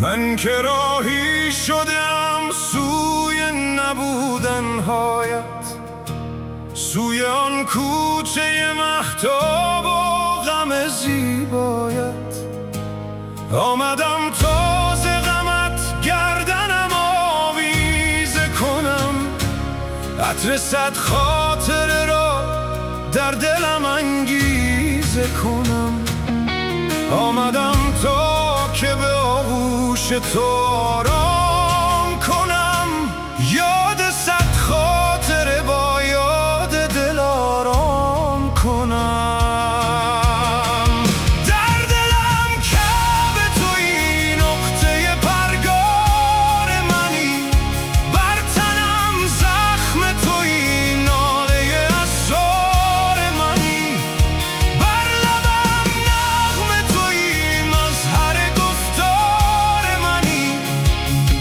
من که راهی شدم سوی نبودنهایت، سوی آن کوچه مهتاب و غم زیبایت. آمدم تا ز غمت گردنم آویزه کنم، عطر صد خاطره را در دلم انگیزه کنم. آمدم تا که به آغوش تو آرام کنم، یاد صد خاطره با یاد دل آرام کنم. در دلم کعبه تویی، نقطه پرگار منی، بر تنم زخم تویی، ناله اسرار منی، بر لبم نغمه تویی، مظهر گفتار منی،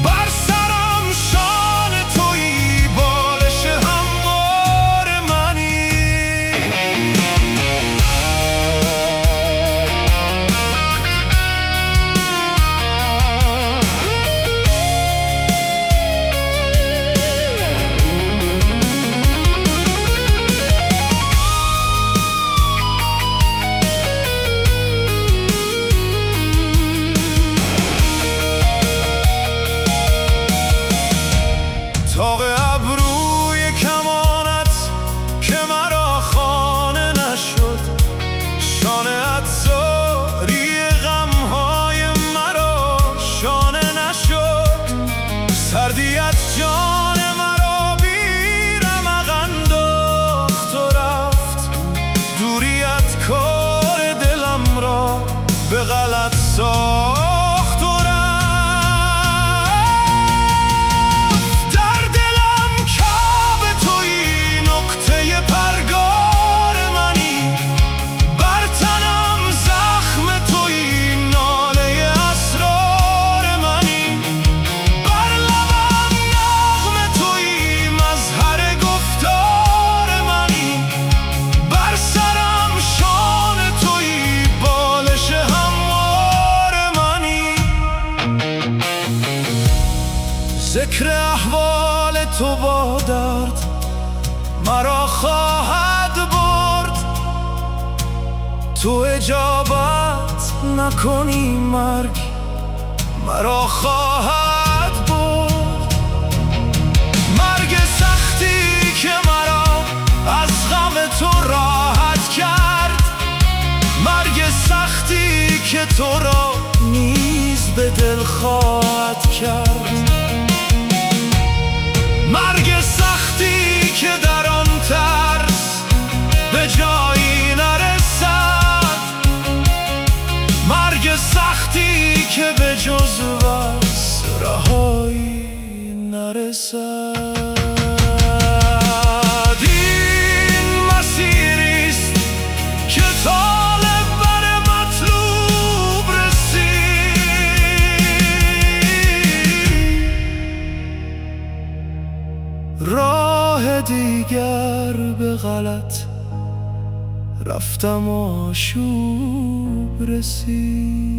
بر سرم شان تویی، بالش هموار منی. طاق ابروی کمانت که مرا خانه نشد، شانه ات زاری غمهای مرا شانه نشد. سردیت جان مرا بی رمق انداخت و رفت، دوریت کار دلم را به غلط ساخت و رفت. در دلم کعبه تویی، نقطه پرگار منی، بر تنم زخم تویی، ناله اسرار منی، بر لبم نغمه تویی، مظهر گفتار منی، بر سرم شان تویی، بالش هموار منی. ذکر احوال تو با درد مرا خواهد برد، تو اجابت نکنی مرگ مرا خواهد برد. مرگ سختی که مرا از غم تو راحت کرد، مرگ سختی که تو را نیز به دل خواهد کرد. مرگ سختی که در آن ترس به جایی نرسد، مرگ سختی که به جز وصل رهایی نرسد. این مسیریست که طالب بر مطلوب رسید، راه دیگر به غلط رفتم آشوب رسید.